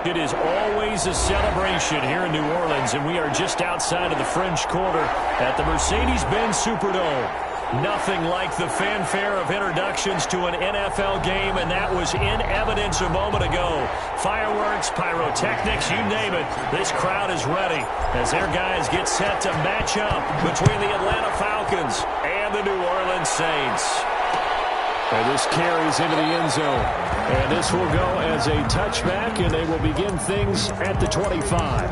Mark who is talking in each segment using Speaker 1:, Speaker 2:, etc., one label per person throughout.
Speaker 1: It is always a celebration here in New Orleans, and we are just outside of the French Quarter at the Mercedes-Benz Superdome. Nothing like the fanfare of introductions to an NFL game, and that was in evidence a moment ago. Fireworks, pyrotechnics, you name it. This crowd is ready as their guys get set to match up between the Atlanta Falcons and the New Orleans Saints. And this carries into the end zone. And this will go as a touchback, and they will begin things at the 25.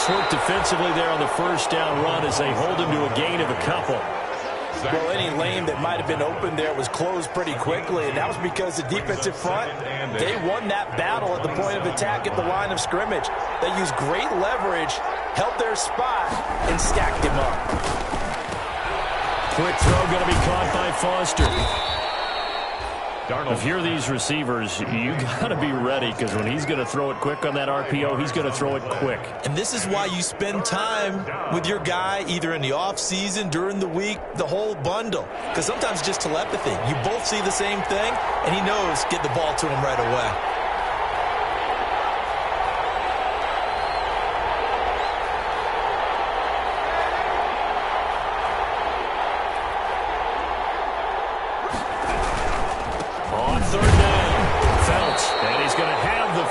Speaker 1: Work defensively there on the first down run as they hold him to a gain of a couple.
Speaker 2: Well, any lane that might have been open there was closed pretty quickly, and that was because the defensive front, they won that battle at the point of attack at the line of scrimmage. They used great leverage, held their spot, and stacked him up.
Speaker 1: Quick throw going to be caught by Foster. If you're these receivers, you got to be ready, because when he's going to throw it quick on that RPO, he's going to throw it quick.
Speaker 3: And this is why you spend time with your guy either in the offseason, during the week, the whole bundle. Because sometimes just telepathy. You both see the same thing, and he knows get the ball to him right away.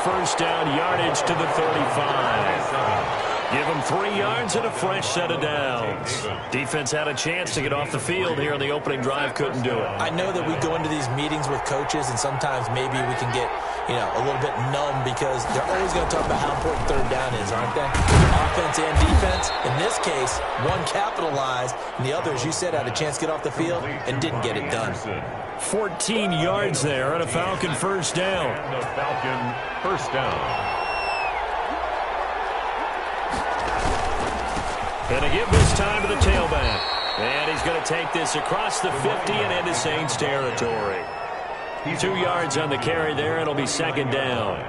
Speaker 1: First down yardage to the 35. Give them 3 yards and a fresh set of downs. Defense had a chance to get off the field here in the opening drive, couldn't do it.
Speaker 3: I know that we go into these meetings with coaches, and sometimes maybe we can get, a little bit numb because they're always going to talk about how important third down is, aren't they? Offense and defense. In this case, one capitalized, and the other, as you said, had a chance to get off the field and didn't get it done.
Speaker 1: 14 yards there and a Falcon first down.
Speaker 4: And a Falcon first down.
Speaker 1: And a give this time to the tailback. And he's going to take this across the 50 and into Saints territory. 2 yards on the carry there. It'll be second down.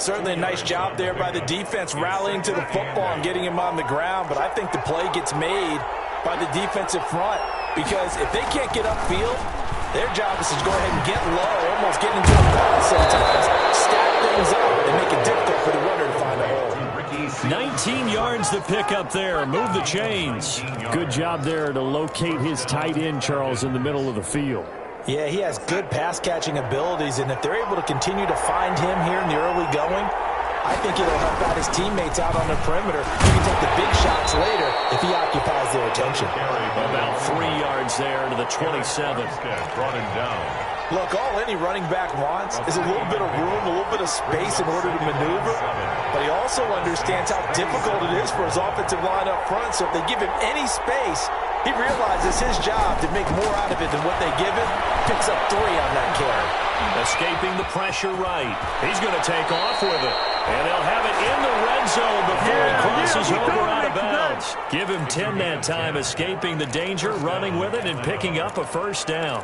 Speaker 2: Certainly a nice job there by the defense rallying to the football and getting him on the ground. But I think the play gets made by the defensive front, because if they can't get upfield, their job is to go ahead and get low, almost get into a ball sometimes, stack things up, and make it difficult for the runner to find a hole.
Speaker 1: 19 yards to pick up there. Move the chains. Good job there to locate his tight end, Charles, in the middle of the field.
Speaker 2: Yeah, he has good pass-catching abilities, and if they're able to continue to find him here in the early going, I think it'll help out his teammates out on the perimeter. He can take the big shots later if he occupies their attention.
Speaker 1: About 3 yards there to the 27.
Speaker 4: Brought him down.
Speaker 2: Look, all any running back wants is a little bit of room, a little bit of space in order to maneuver. But he also understands how difficult it is for his offensive line up front. So if they give him any space, he realizes his job to make more out of it than what they give him. Picks up 3 on that carry.
Speaker 1: Escaping the pressure right. He's going to take off with it. And they'll have it in the red zone before he crosses over out of bounds. Give him 10 that time, escaping the danger, running with it, and picking up a first down.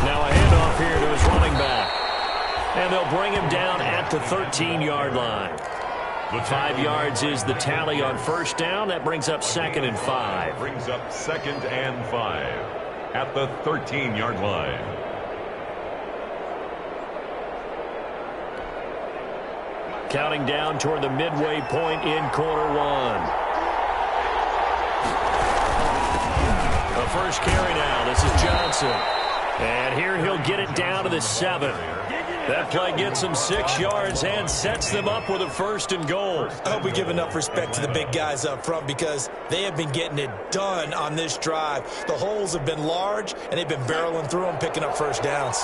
Speaker 1: Now a handoff here to his running back. And they'll bring him down at the 13-yard line. 5 yards is the tally on first down. That brings up 2nd and 5.
Speaker 4: Brings up 2nd and 5 at the 13-yard line.
Speaker 1: Counting down toward the midway point in quarter one. The first carry now. This is Johnson. And here he'll get it down to the 7. That play gets them 6 yards and sets them up with a 1st and goal.
Speaker 3: I hope we give enough respect to the big guys up front, because they have been getting it done on this drive. The holes have been large, and they've been barreling through them, picking up first downs.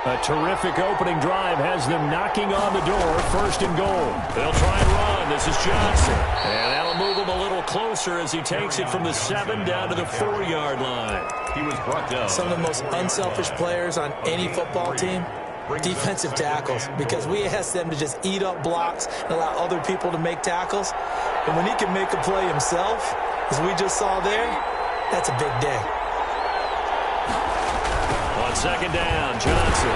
Speaker 1: A terrific opening drive has them knocking on the door. 1st and goal. They'll try and run. This is Johnson. And that'll move him a little closer as he takes it from the 7 down to the 4-yard line.
Speaker 4: He was brought down.
Speaker 3: Some of the most unselfish players on any football team defensive tackles, because we ask them to just eat up blocks and allow other people to make tackles. And when he can make a play himself, as we just saw there, that's a big day.
Speaker 1: On second down, Johnson.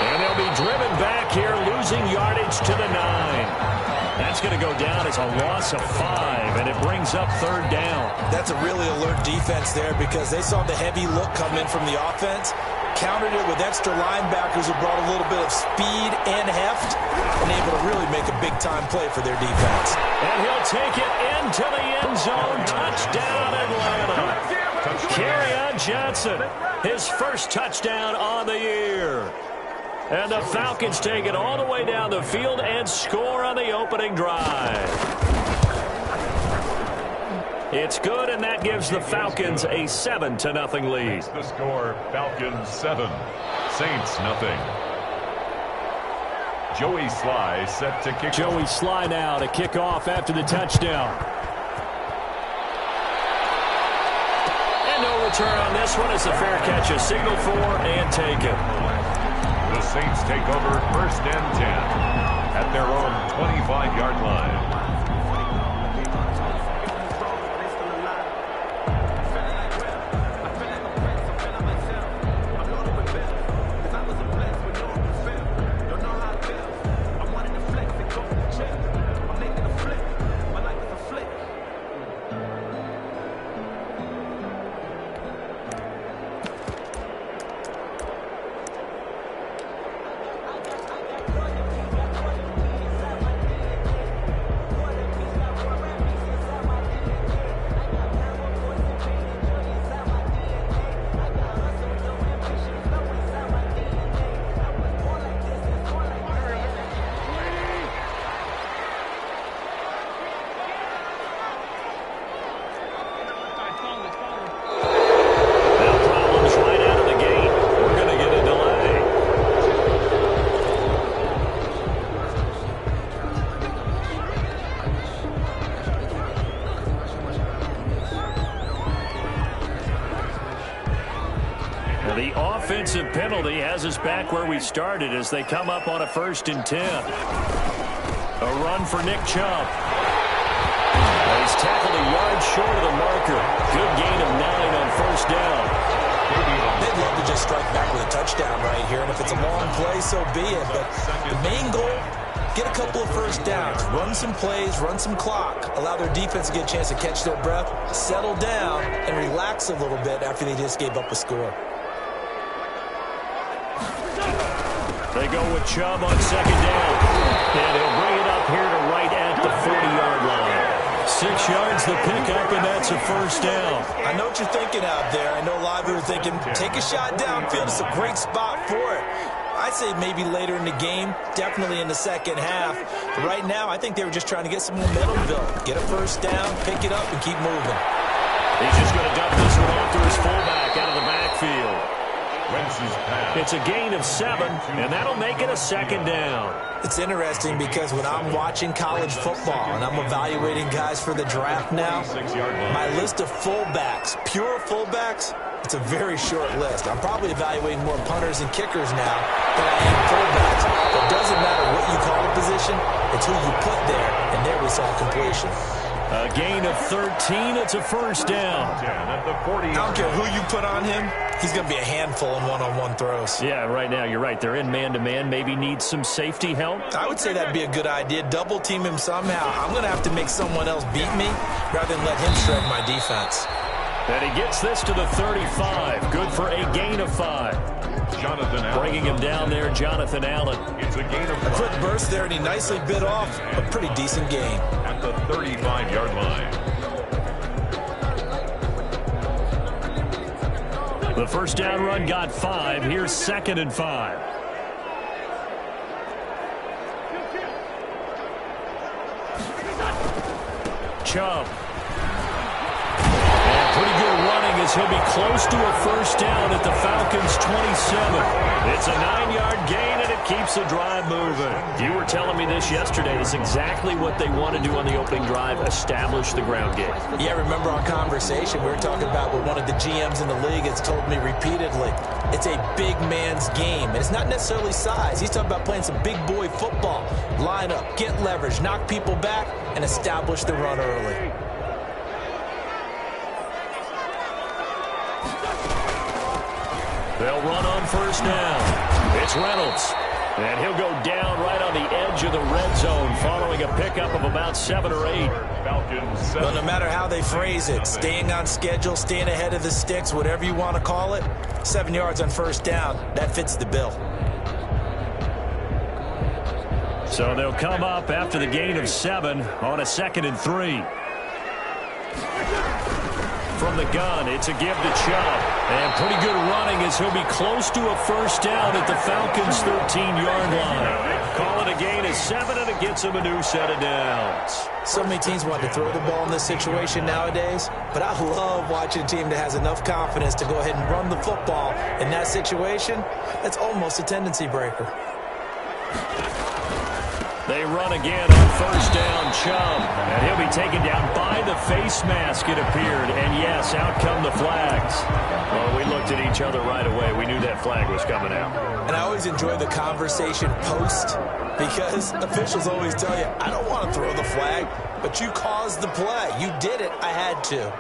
Speaker 1: And they'll be driven back here, losing yardage to the 9. That's going to go down as a loss of 5, and it brings up third down.
Speaker 3: That's a really alert defense there, because they saw the heavy look come in from the offense, countered it with extra linebackers who brought a little bit of speed and heft, and able to really make a big-time play for their defense.
Speaker 1: And he'll take it into the end zone. Touchdown, Atlanta. Kerryon Johnson, his first touchdown on the year. And the Falcons take it all the way down the field and score on the opening drive. It's good, and that gives the Falcons a 7-0 lead.
Speaker 4: The score, Falcons 7, Saints 0. Joey Sly set to kick.
Speaker 1: Joey Sly now to kick off after the touchdown. And no return on this one. It's a fair catch, a signal for, and taken.
Speaker 4: The Saints take over first and 10 at their own 25-yard line.
Speaker 1: The offensive penalty has us back where we started as they come up on a 1st and 10. A run for Nick Chubb. He's tackled a yard short of the marker. Good gain of 9 on 1st down.
Speaker 3: They'd love to just strike back with a touchdown right here, and if it's a long play, so be it. But the main goal, get a couple of 1st downs, run some plays, run some clock, allow their defense to get a chance to catch their breath, settle down, and relax a little bit after they just gave up a score.
Speaker 1: They go with Chubb on 2nd down. And he'll bring it up here to right at the 40-yard line. 6 yards the pickup, and that's a 1st down.
Speaker 3: I know what you're thinking out there. I know a lot of you are thinking, take a shot downfield. It's a great spot for it. I'd say maybe later in the game, definitely in the second half. But right now, I think they were just trying to get some momentum built. Get a 1st down, pick it up, and keep moving.
Speaker 1: He's just going to dump this one off to his fullback out of the backfield. It's a gain of 7, and that'll make it a 2nd down.
Speaker 3: It's interesting because when I'm watching college football and I'm evaluating guys for the draft now, my list of fullbacks, pure fullbacks, it's a very short list. I'm probably evaluating more punters and kickers now than I am fullbacks. It doesn't matter what you call a position, it's who you put there, and there we saw completion.
Speaker 1: A gain of 13, it's a 1st down.
Speaker 3: I don't care who you put on him, he's going to be a handful in one-on-one throws.
Speaker 1: Yeah, right now, you're right. They're in man-to-man, maybe needs some safety help.
Speaker 3: I would say that'd be a good idea. Double team him somehow. I'm going to have to make someone else beat me rather than let him shred my defense.
Speaker 1: And he gets this to the 35. Good for a gain of 5.
Speaker 4: Jonathan Allen.
Speaker 1: Bringing him down there, Jonathan Allen.
Speaker 4: It's a gain of 5.
Speaker 3: A quick burst there, and he nicely bit off a pretty decent gain.
Speaker 4: At the 35-yard line.
Speaker 1: The 1st down run got 5. Here's 2nd and 5. Chubb. And pretty good running as he'll be close to a 1st down at the Falcons' 27. It's a 9-yard gain, and it keeps the drive moving. You were telling me this yesterday. It's exactly what they want to do on the opening drive, establish the ground game.
Speaker 3: Yeah, remember our conversation? We were talking about what one of the GMs in the league has told me repeatedly. It's a big man's game, and it's not necessarily size. He's talking about playing some big boy football. Line up, get leverage, knock people back, and establish the run early.
Speaker 1: They'll run on first down. It's Reynolds. And he'll go down right on the edge of the red zone following a pickup of about 7 or 8.
Speaker 3: Well, no matter how they phrase it, staying on schedule, staying ahead of the sticks, whatever you want to call it, 7 yards on first down, that fits the bill.
Speaker 1: So they'll come up after the gain of 7 on a 2nd and 3. From the gun, it's a give to Chubb. And pretty good running as he'll be close to a first down at the Falcons' 13-yard line. Call it a gain of 7, and it gets him a new set of downs.
Speaker 3: So many teams want to throw the ball in this situation nowadays, but I love watching a team that has enough confidence to go ahead and run the football in that situation. That's almost a tendency breaker.
Speaker 1: They run again on first down, Chubb. And he'll be taken down by the face mask, it appeared. And, yes, out come the flags. Well, we looked at each other right away. We knew that flag was coming out.
Speaker 3: And I always enjoy the conversation post because officials always tell you, I don't want to throw the flag, but you caused the play. You did it. I had to.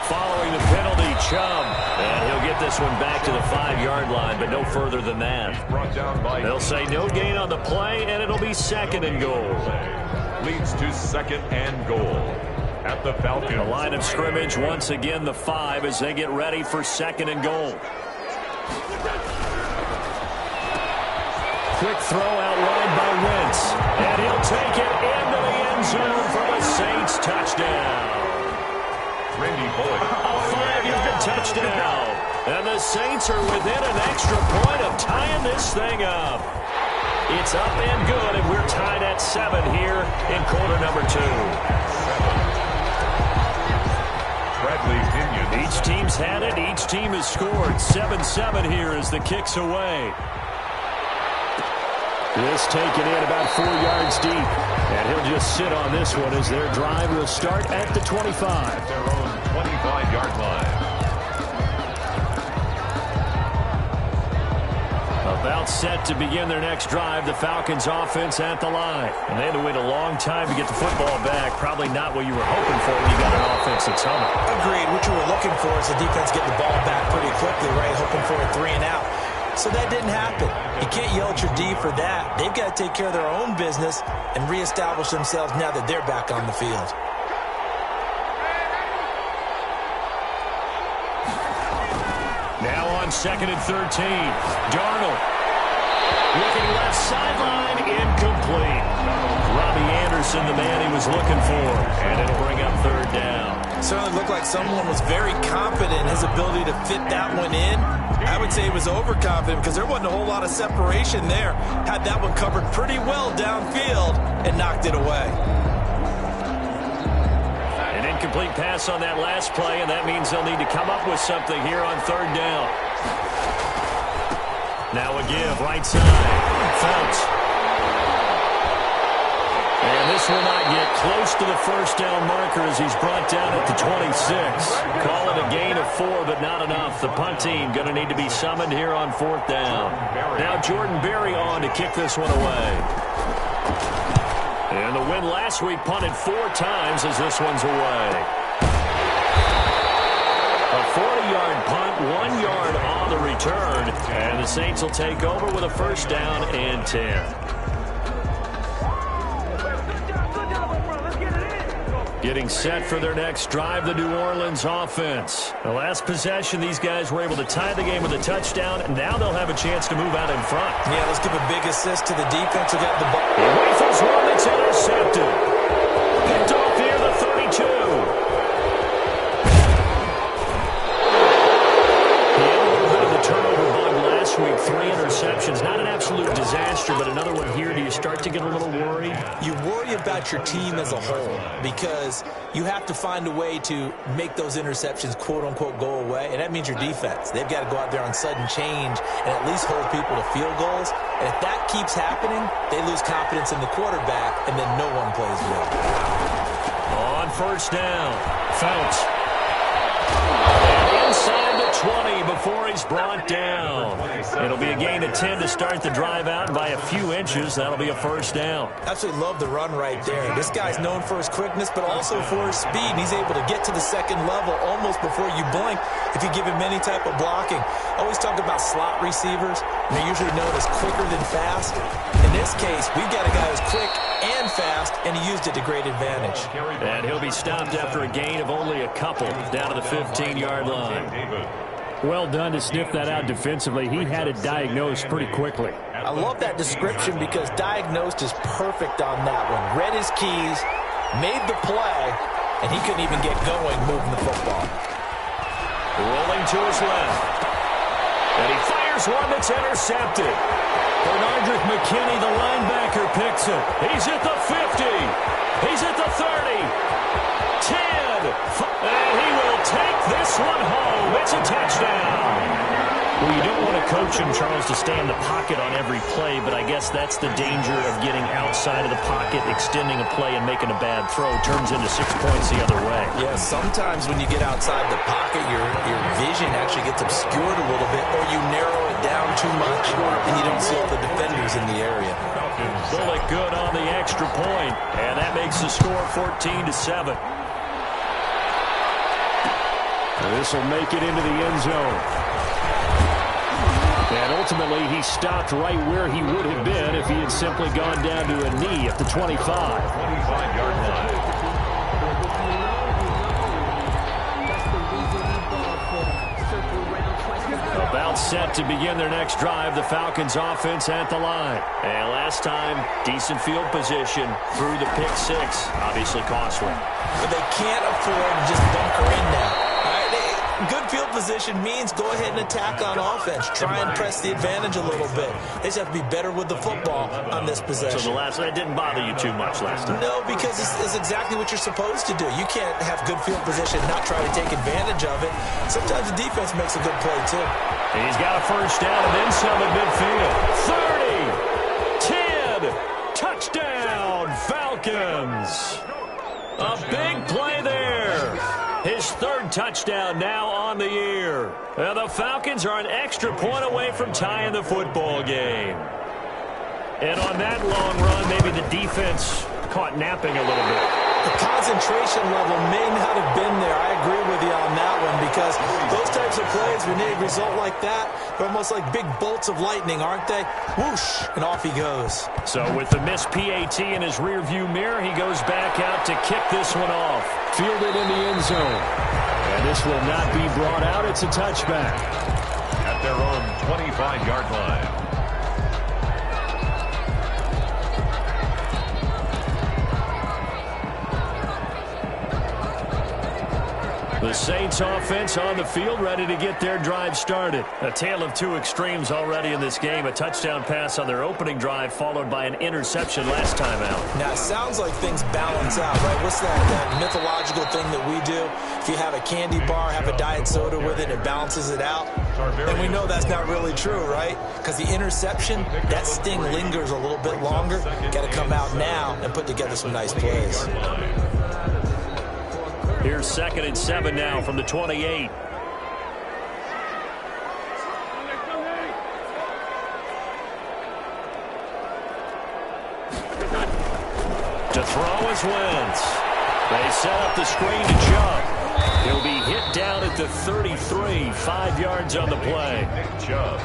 Speaker 1: Following the penalty, Chubb. And he'll get this one back to the 5-yard line, but no further than that. They'll say no gain on the play, and it'll be 2nd and goal.
Speaker 4: Leads to 2nd and goal at the Falcons.
Speaker 1: The line of scrimmage, once again, the 5 as they get ready for 2nd and goal. Quick throw out wide by Wentz. And he'll take it into the end zone for the Saints touchdown. A 5-yard touchdown. And the Saints are within an extra point of tying this thing up. It's up and good, and we're tied at 7 here in quarter number 2. Each team's had it. Each team has scored. 7-7 here as the kick's away. This taken in about 4 yards deep. And he'll just sit on this one as their drive will start at the 25.
Speaker 4: Their own 25-yard line.
Speaker 1: About set to begin their next drive, the Falcons offense at the line. And they had to wait a long time to get the football back. Probably not what you were hoping for when you got an offense that's humming.
Speaker 3: Agreed. What you were looking for is the defense getting the ball back pretty quickly, right? Hoping for a 3 and out. So that didn't happen. You can't yell at your D for that. They've got to take care of their own business and reestablish themselves now that they're back on the field.
Speaker 1: Now on 2nd and 13. Darnold. Looking left sideline. Incomplete. Robbie Anderson, the man he was looking for. And it'll bring up 3rd down.
Speaker 3: Certainly looked like someone was very confident in his ability to fit that one in. I would say he was overconfident because there wasn't a whole lot of separation there. Had that one covered pretty well downfield and knocked it away.
Speaker 1: An incomplete pass on that last play, and that means they'll need to come up with something here on 3rd down. Now a give, right side. Phelps. And this will not get close to the first down marker as he's brought down at the 26. Call it a gain of 4, but not enough. The punt team going to need to be summoned here on 4th down. Now Jordan Berry on to kick this one away. And the win last week punted 4 times as this one's away. A 40-yard punt, 1 yard on the return. And the Saints will take over with a first down and 10. Getting set for their next drive, the New Orleans offense. The last possession, these guys were able to tie the game with a touchdown, and now they'll have a chance to move out in front.
Speaker 3: Yeah, let's give a big assist to the defense who got the ball.
Speaker 1: He rifles one that's intercepted. Picked off near the 32. He had a little bit of the turnover bug last week, 3 interceptions. Not an absolute disaster, but another one here. Do you start to get a little worried?
Speaker 3: You worry about your team as a whole because you have to find a way to make those interceptions, quote-unquote, go away, and that means your defense. They've got to go out there on sudden change and at least hold people to field goals. And if that keeps happening, they lose confidence in the quarterback, and then no one plays well.
Speaker 1: On first down, Phelps. And inside the 20 before he's brought down. It'll be a gain of 10 to start the drive out, and by a few inches, that'll be a first down.
Speaker 3: Absolutely love the run right there. This guy's known for his quickness, but also for his speed. And he's able to get to the second level almost before you blink if you give him any type of blocking. I always talk about slot receivers, and they're usually known as quicker than fast. In this case, we've got a guy who's quick and fast, and he used it to great advantage.
Speaker 1: And he'll be stopped after a gain of only a couple down to the 15-yard line.
Speaker 5: Well done to sniff that out defensively. He had it diagnosed pretty quickly.
Speaker 2: I love that description because diagnosed is perfect on that one. Read his keys, made the play, and he couldn't even get going moving the football.
Speaker 1: Rolling to his left. And he fires one that's intercepted. Bernardrick McKinney, the linebacker, picks it. He's at the 50. He's at the 30. 10. And he will take this one home. It's a touchdown. Well, you don't want to coach him, Charles, to stay in the pocket on every play, but I guess that's the danger of getting outside of the pocket, extending a play and making a bad throw. Turns into 6 points the other way.
Speaker 3: Yeah, sometimes when you get outside the pocket, your vision actually gets obscured a little bit, or you narrow it down too much, and you don't see all the defenders in the area.
Speaker 1: Bullock good on the extra point, and that makes the score 14-7.
Speaker 5: This will make it into the end zone. And ultimately, he stopped right where he would have been if he had simply gone down to a knee at the 25.
Speaker 4: 25-yard line.
Speaker 1: About set to begin their next drive, the Falcons offense at the line. And last time, decent field position through the pick six. Obviously costly.
Speaker 3: But they can't afford to just bunker in now. Good field position means go ahead and attack on offense. Try and press the advantage a little bit. They just have to be better with the football on this possession.
Speaker 1: So that didn't bother you too much last time?
Speaker 3: No, because it's exactly what you're supposed to do. You can't have good field position and not try to take advantage of it. Sometimes the defense makes a good play, too.
Speaker 1: He's got a first down and then some at midfield. 30, 10, touchdown, Falcons. A big play there. His third touchdown now on the year. The Falcons are an extra point away from tying the football game. And on that long run, maybe the defense caught napping a little bit.
Speaker 3: The concentration level may not have been there. I agree with you on that one because those types of plays, when they result like that, they're almost like big bolts of lightning, aren't they? Whoosh, and off he goes.
Speaker 1: So with the missed PAT in his rearview mirror, he goes back out to kick this one off.
Speaker 5: Fielded in the end zone. And this will not be brought out. It's a touchback.
Speaker 4: At their own 25-yard line.
Speaker 1: The Saints offense on the field, ready to get their drive started. A tale of two extremes already in this game. A touchdown pass on their opening drive, followed by an interception last time out.
Speaker 3: Now, it sounds like things balance out, right? What's that mythological thing that we do? If you have a candy bar, have a diet soda with it, it balances it out. And we know that's not really true, right? Because the interception, that sting lingers a little bit longer. Got to come out now and put together some nice plays.
Speaker 1: Here's 2nd and 7 now from the 28. To throw is Wentz. They set up the screen to jump. He'll be hit down at the 33, 5 yards on the play.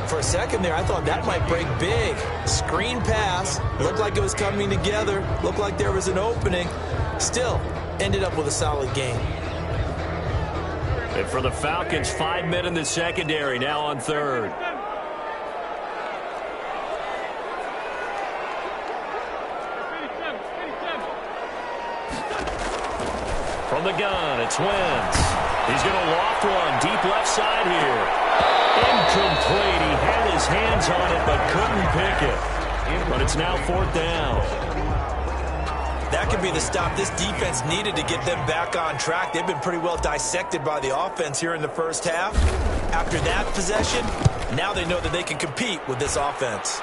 Speaker 3: For a second there, I thought that might break big. Screen pass. Looked like it was coming together. Looked like there was an opening. Still, ended up with a solid game.
Speaker 1: And for the Falcons, 5 men in the secondary, now on third. From the gun, it's Wentz. He's going to loft one deep left side here. Incomplete. He had his hands on it but couldn't pick it. But it's now 4th down.
Speaker 3: That could be the stop this defense needed to get them back on track. They've been pretty well dissected by the offense here in the first half. After that possession, now they know that they can compete with this offense.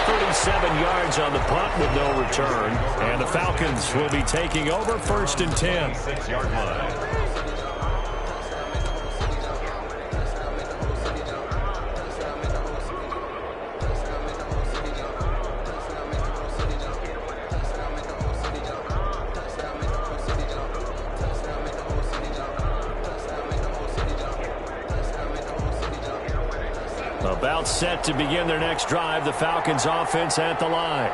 Speaker 1: 37 yards on the punt with no return. And the Falcons will be taking over 1st and 10.
Speaker 4: 6-yard line.
Speaker 1: About set to begin their next drive. The Falcons offense at the line.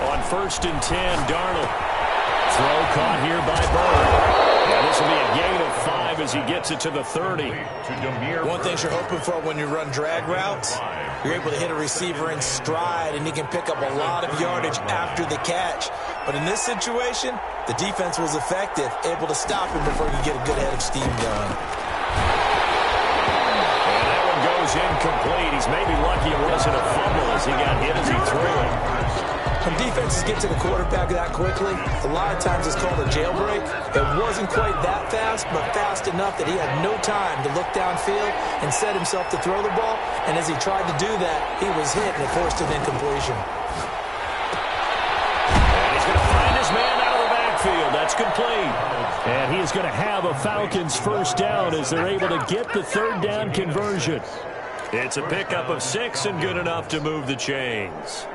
Speaker 1: On 1st and 10, Darnold. Throw caught here by Bird. And this will be a gain of 5 as he gets it to the 30.
Speaker 3: One thing you're hoping for when you run drag routes, you're able to hit a receiver in stride, and he can pick up a lot of yardage after the catch. But in this situation, the defense was effective, able to stop him before he could get a good head of steam going.
Speaker 1: And that one goes incomplete. He's maybe lucky it wasn't a fumble as he got hit as he threw it.
Speaker 3: When defenses get to the quarterback that quickly, a lot of times it's called a jailbreak. It wasn't quite that fast, but fast enough that he had no time to look downfield and set himself to throw the ball. And as he tried to do that, he was hit and it forced an incompletion.
Speaker 1: And he's going to find his man out of the backfield. That's complete. And he is going to have a Falcons 1st down as they're able to get the 3rd down conversion. It's a pickup of 6 and good enough to move the chains.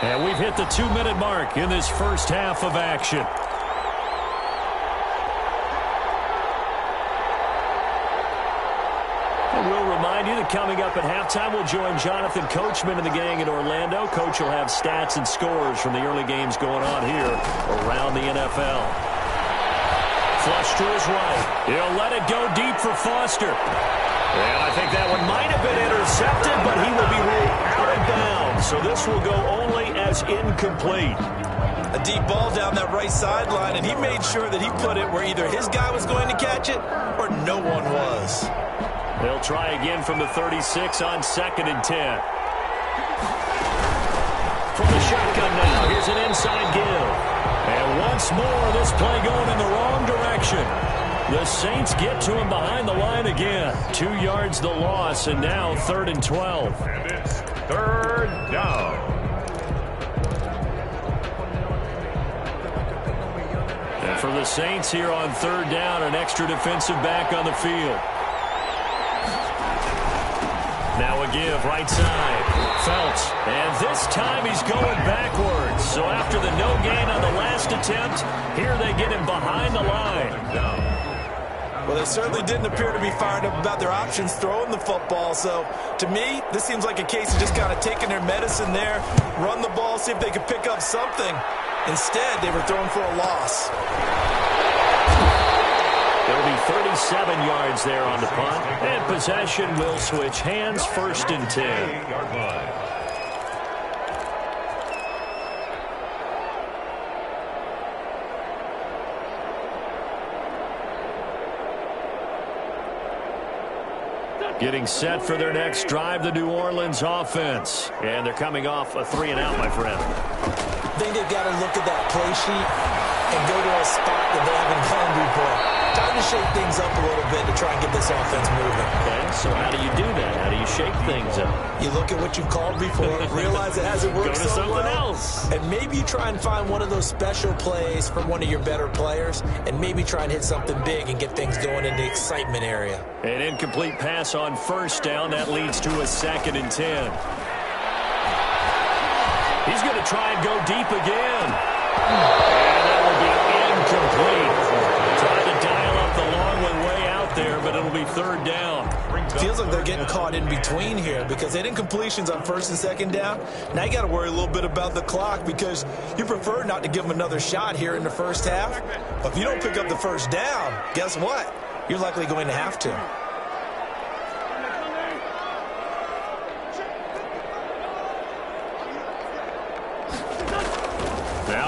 Speaker 1: And we've hit the 2-minute mark in this first half of action. And we'll remind you that coming up at halftime, we'll join Jonathan Coachman and the gang in Orlando. Coach will have stats and scores from the early games going on here around the NFL. Flush to his right. He'll let it go deep for Foster. And I think that one might have been intercepted, but he will be ruled out of bounds. So this will go only as incomplete.
Speaker 3: A deep ball down that right sideline, and he made sure that he put it where either his guy was going to catch it or no one was.
Speaker 1: They'll try again from the 36 on 2nd and 10. From the shotgun now, here's an inside give. And once more, this play going in the wrong direction. The Saints get to him behind the line again. 2 yards the loss, and now 3rd and 12.
Speaker 4: And it's 3rd down.
Speaker 1: And for the Saints here on 3rd down, an extra defensive back on the field. Now a give, right side. Phelps. And this time he's going backwards. So after the no gain on the last attempt, here they get him behind the line.
Speaker 3: Well, they certainly didn't appear to be fired up about their options throwing the football. So, to me, this seems like a case of just kind of taking their medicine there, run the ball, see if they could pick up something. Instead, they were throwing for a loss.
Speaker 1: There'll be 37 yards there on the punt. And possession will switch hands, 1st and 10.
Speaker 4: 8-yard line.
Speaker 1: Getting set for their next drive, the New Orleans offense. And they're coming off a 3-and-out, my friend.
Speaker 3: I think they've got to look at that play sheet and go to a spot that they haven't gone before. Time to shake things up a little bit to try and get this offense moving.
Speaker 1: Okay, so how do you do that? How do you shake things up?
Speaker 3: You look at what you've called before, realize it hasn't worked
Speaker 1: Go to
Speaker 3: so
Speaker 1: something
Speaker 3: well,
Speaker 1: else.
Speaker 3: and maybe you try and find one of those special plays from one of your better players, and maybe try and hit something big and get things going in the excitement area.
Speaker 1: An incomplete pass on 1st down. That leads to a 2nd and 10. He's going to try and go deep again. And that will be incomplete. Trying to dial up the long one way out there, but it'll be 3rd down.
Speaker 3: Feels like they're getting caught in between here because they had incompletions on 1st and 2nd down. Now you got to worry a little bit about the clock because you prefer not to give them another shot here in the first half. But if you don't pick up the 1st down, guess what? You're likely going to have to.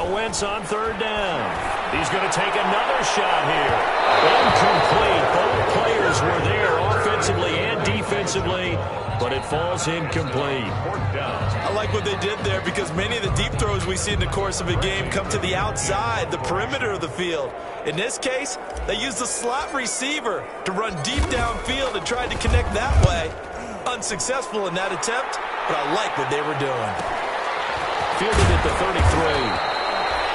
Speaker 1: Now Wentz on third down. He's going to take another shot here. Incomplete. Both players were there offensively and defensively, but it falls incomplete.
Speaker 2: I like what they did there because many of the deep throws we see in the course of a game come to the outside, the perimeter of the field. In this case, they used the slot receiver to run deep downfield and tried to connect that way. Unsuccessful in that attempt, but I like what they were doing.
Speaker 1: Fielded at the 33.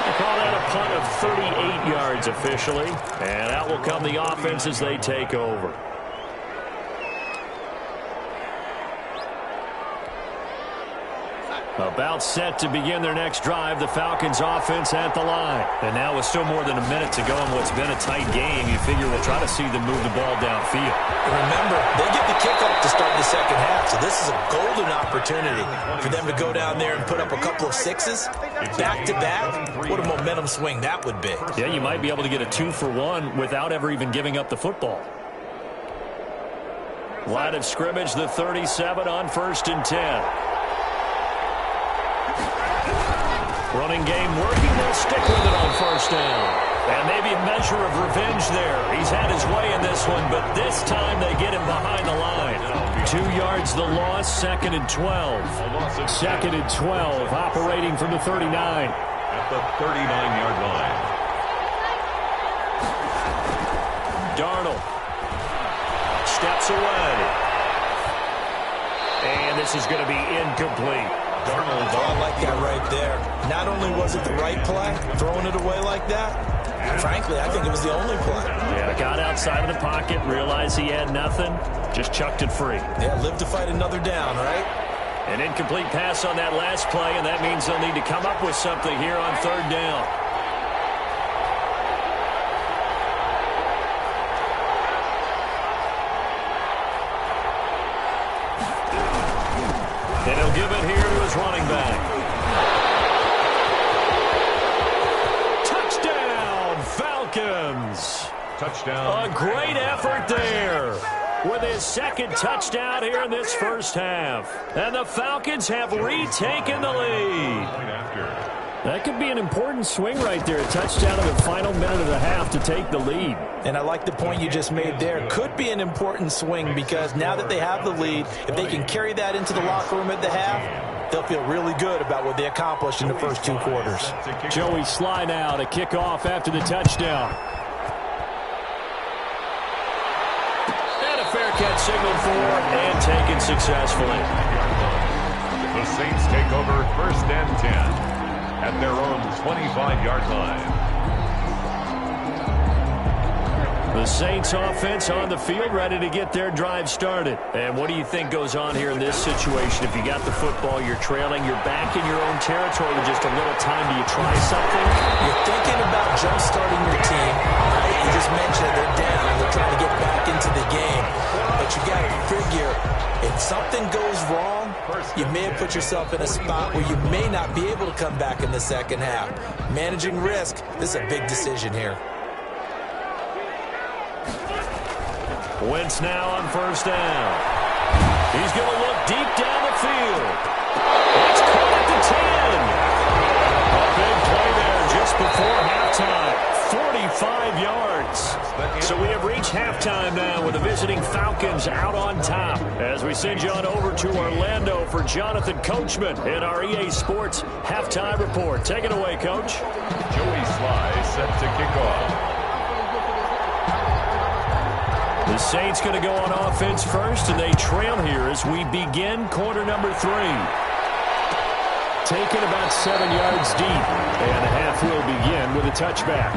Speaker 1: They call that a punt of 38 yards officially. And out will come the offense as they take over. About set to begin their next drive, the Falcons offense at the line. And now with still more than a minute to go in what's been a tight game, you figure we'll try to see them move the ball downfield.
Speaker 2: Remember, they get the kickoff to start the second half, so this is a golden opportunity for them to go down there and put up a couple of sixes back-to-back. What a momentum swing that would be.
Speaker 1: Yeah, you might be able to get a 2-for-1 without ever even giving up the football. Line of scrimmage, the 37 on 1st and 10. Running game working. They'll stick with it on 1st down. And maybe a measure of revenge there. He's had his way in this one, but this time they get him behind the line. 2 yards the loss, 2nd and 12. 2nd and 12, operating from the 39.
Speaker 4: At the 39-yard line.
Speaker 1: Darnold steps away. And this is going to be incomplete.
Speaker 2: Darnold, I like that right there. Not only was it the right play, throwing it away like that, frankly, I think it was the only play.
Speaker 1: Yeah, got outside of the pocket, realized he had nothing, just chucked it free.
Speaker 2: Yeah, live to fight another down, right?
Speaker 1: An incomplete pass on that last play, and that means they'll need to come up with something here on 3rd down. And he'll give it here to his running back. Touchdown, Falcons.
Speaker 4: Touchdown.
Speaker 1: A great effort there with his 2nd touchdown here in this 1st half. And the Falcons have retaken the lead. That could be an important swing right there. A touchdown in the final minute of the half to take the lead.
Speaker 2: And I like the point you just made there. Could be an important swing because now that they have the lead, if they can carry that into the locker room at the half, they'll feel really good about what they accomplished in the first 2 quarters.
Speaker 1: Joey Sly now to kick off after the touchdown. And a fair catch signaled for and taken successfully.
Speaker 4: The Saints take over 1st and 10. At their own 25-yard line.
Speaker 1: The Saints offense on the field ready to get their drive started. And what do you think goes on here in this situation? If you got the football, you're trailing, you're back in your own territory with just a little time. Do you try something?
Speaker 2: You're thinking about jump-starting your team. Right? You just mentioned they're down. They're trying to get back into the game. But you got to figure if something goes wrong, you may have put yourself in a spot where you may not be able to come back in the second half. Managing risk, this is a big decision here.
Speaker 1: Wentz now on 1st down. He's going to look deep down the field. It's caught at the 10. A big play there just before halftime. 45 yards. So we have reached halftime now with the visiting Falcons out on top. As we send you on over to Orlando for Jonathan Coachman in our EA Sports halftime report. Take it away, Coach.
Speaker 4: Joey Sly set to kick off.
Speaker 1: The Saints going to go on offense first, and they trail here as we begin quarter number 3. Taken about 7 yards deep, and the half will begin with a touchback.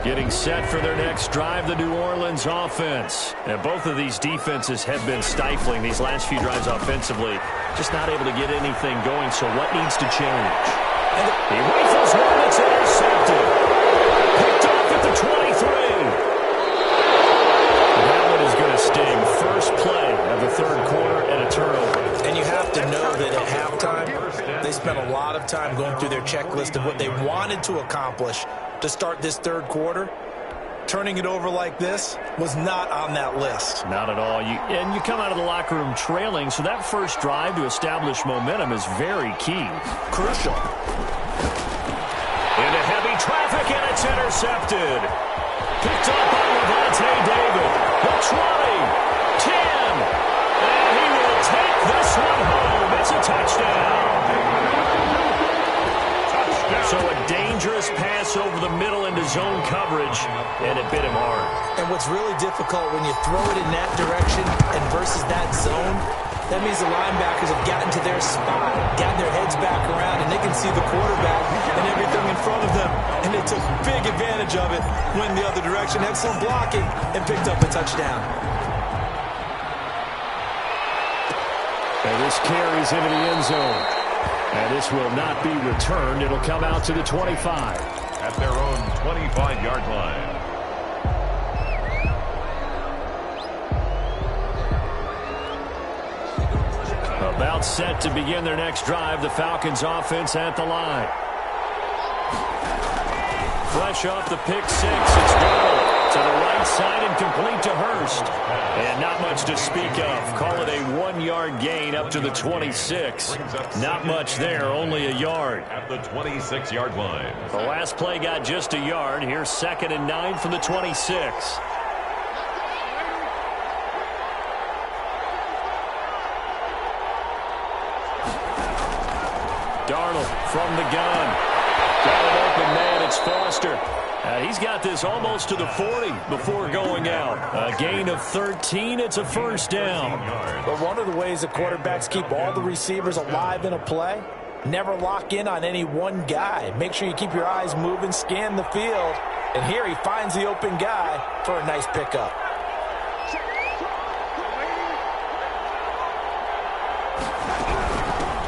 Speaker 1: Getting set for their next drive, the New Orleans offense. And both of these defenses have been stifling these last few drives offensively. Just not able to get anything going, so what needs to change? He rifles one that's intercepted. Picked off at the 23. That one is going to sting. First play of the 3rd quarter and a turnover.
Speaker 2: And you have to know that at halftime, they spent a lot of time going through their
Speaker 3: checklist of what they wanted to accomplish to start this third quarter. Turning it over like this was not on that list.
Speaker 1: Not at all. And you come out of the locker room trailing, so that first drive to establish momentum is very key.
Speaker 3: Crucial.
Speaker 1: Into heavy traffic, and it's intercepted. Picked up by Levante David. The 20, 10, and he will take this one home. It's a touchdown. So a dangerous pass over the middle into zone coverage, and it bit him hard.
Speaker 3: And what's really difficult when you throw it in that direction and versus that zone, that means the linebackers have gotten to their spot, gotten their heads back around, and they can see the quarterback and everything in front of them. And they took big advantage of it, went the other direction, excellent blocking, and picked up a touchdown.
Speaker 5: And this carries into the end zone. And this will not be returned. It'll come out to the 25.
Speaker 4: At their own 25-yard line.
Speaker 1: About set to begin their next drive. The Falcons offense at the line. Fresh off the pick six. It's Darnold to the right side and complete to Hurst. And not much to speak of. Call it a 1-yard gain up to the 26. Not much there, only a yard.
Speaker 4: At the 26-yard line.
Speaker 1: The last play got just a yard. Here's 2nd and 9 from the 26. Darnold from the gun. Got an open man. It's Foster. He's got this almost to the 40 before going out. A gain of 13. It's a first down.
Speaker 2: But one of the ways the quarterbacks keep all the receivers alive in a play, never lock in on any one guy. Make sure you keep your eyes moving, scan the field. And here he finds the open guy for a nice pickup.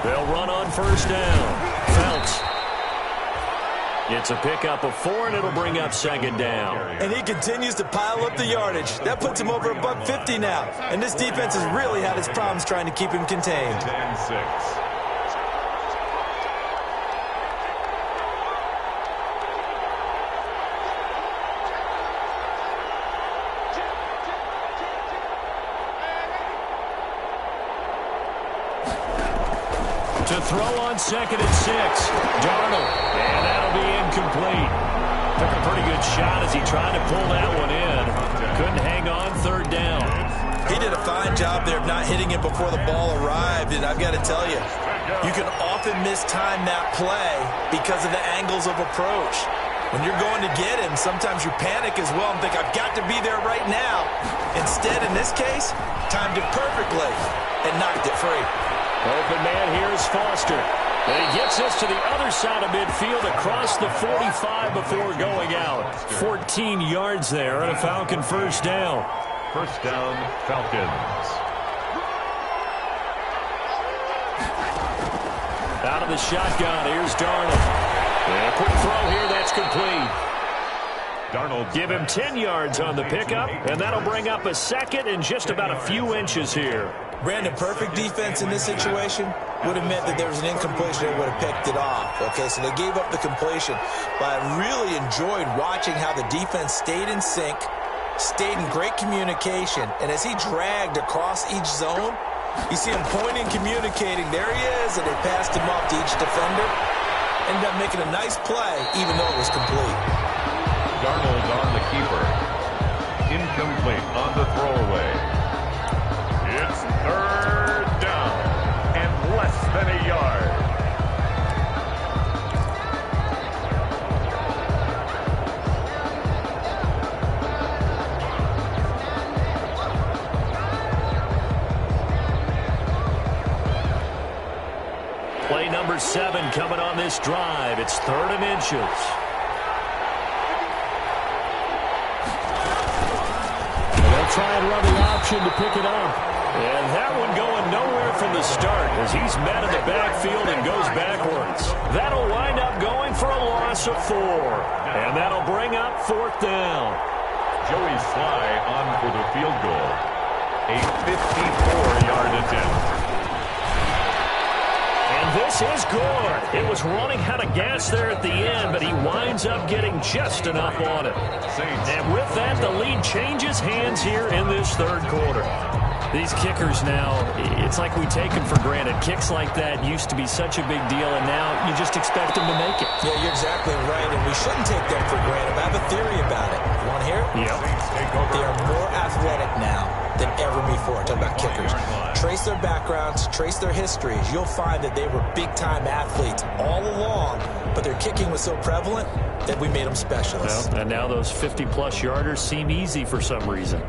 Speaker 1: They'll run on first down. Phelps. It's a pickup of 4, and it'll bring up 2nd down.
Speaker 3: And he continues to pile up the yardage. That puts him over $150 now. And this defense has really had its problems trying to keep him contained.
Speaker 4: 10-6.
Speaker 1: To throw on 2nd and 6. Darnold. And that'll be incomplete. Took a pretty good shot as he tried to pull that one in. Couldn't hang on 3rd down.
Speaker 3: He did a fine job there of not hitting it before the ball arrived. And I've got to tell you, you can often mistime that play because of the angles of approach. When you're going to get him, sometimes you panic as well and think, I've got to be there right now. Instead, in this case, timed it perfectly and knocked it free.
Speaker 1: Open man here is Foster. And he gets us to the other side of midfield across the 45 before going out. 14 yards there and a Falcon first down.
Speaker 4: First down, Falcons.
Speaker 1: Out of the shotgun, here's Darnold. And a quick throw here, that's complete.
Speaker 4: Darnold.
Speaker 1: Give him 10 yards on the pickup, and that'll bring up a 2nd and just about a few inches here.
Speaker 3: Brandon, perfect defense in this situation would have meant that there was an incompletion that would have picked it off. Okay, so they gave up the completion. But I really enjoyed watching how the defense stayed in sync, stayed in great communication, and as he dragged across each zone, you see him pointing, communicating. There he is, and they passed him off to each defender. Ended up making a nice play, even though it was complete.
Speaker 4: Darnold on the keeper. Incomplete on the throwaway. It's 3rd down and less than a yard.
Speaker 1: Play number 7 coming on this drive. It's 3rd and inches. They'll try and run the option to pick it up. And that one going nowhere from the start as he's met in the backfield and goes backwards. That'll wind up going for a loss of 4. And that'll bring up 4th down.
Speaker 4: Joey Sly on for the field goal. A 54-yard attempt.
Speaker 1: And this is good. It was running out of gas there at the end, but he winds up getting just enough on it. And with that, the lead changes hands here in this third quarter. These kickers now, it's like we take them for granted. Kicks like that used to be such a big deal, and now you just expect them to make it.
Speaker 3: Yeah, you're exactly right, and we shouldn't take them for granted. I have a theory about it. You want to hear it?
Speaker 1: Yeah.
Speaker 3: They are more athletic now than ever before. I'm talking about kickers. Trace their backgrounds, trace their histories. You'll find that they were big-time athletes all along, but their kicking was so prevalent that we made them specialists.
Speaker 1: Well, and now those 50-plus yarders seem easy for some reason.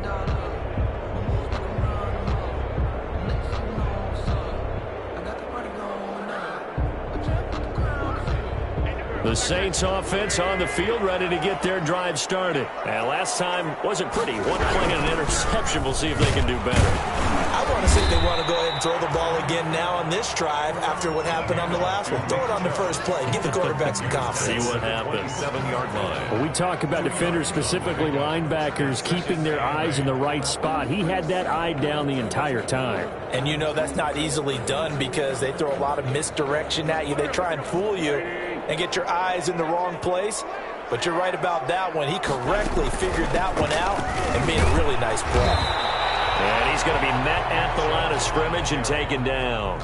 Speaker 1: The Saints offense on the field, ready to get their drive started. And last time wasn't pretty. One play and an interception. We'll see if they can do better.
Speaker 3: I want to see if they want to go ahead and throw the ball again now on this drive after what happened on the last one. Throw it on the first play. Give the quarterback some confidence.
Speaker 1: See what happens.
Speaker 4: 7-yard line.
Speaker 5: When we talk about defenders, specifically linebackers, keeping their eyes in the right spot. He had that eye down the entire time.
Speaker 2: And you know that's not easily done because they throw a lot of misdirection at you. They try and fool you and get your eyes in the wrong place. But you're right about that one. He correctly figured that one out and made a really nice play.
Speaker 1: And he's going to be met at the line of scrimmage and taken down.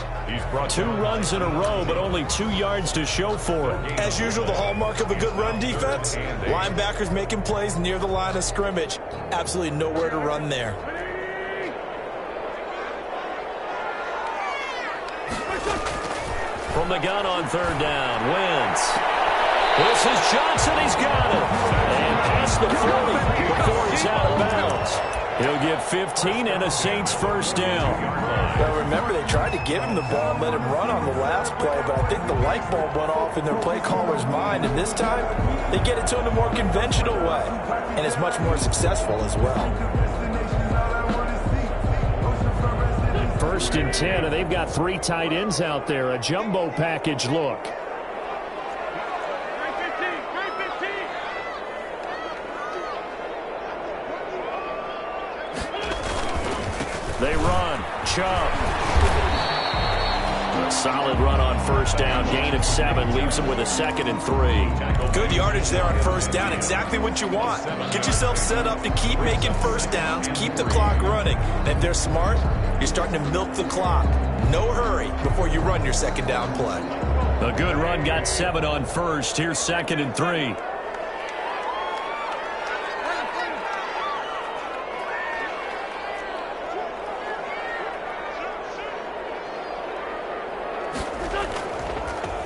Speaker 1: Two runs in a row, but only 2 yards to show for it.
Speaker 2: As usual, the hallmark of a good run defense, linebackers making plays near the line of scrimmage. Absolutely nowhere to run there.
Speaker 1: From the gun on third down, Wentz. This is Johnson. He's got it. And past the 40 before he's out of bounds. He'll get 15 and a Saints first down.
Speaker 2: Well, remember, they tried to give him the ball and let him run on the last play, but I think the light bulb went off in their play caller's mind, and this time they get it to him the more conventional way, and it's much more successful as well.
Speaker 5: First and 10, and they've got 3 tight ends out there. A jumbo package look.
Speaker 1: They run. Chubb. A solid run on first down. Gain of 7 leaves them with a 2nd and 3.
Speaker 2: Good yardage there on first down. Exactly what you want. Get yourself set up to keep making first downs. Keep the clock running. And if they're smart, you're starting to milk the clock. No hurry before you run your second down play.
Speaker 1: A good run got 7 on first. Here's 2nd and 3.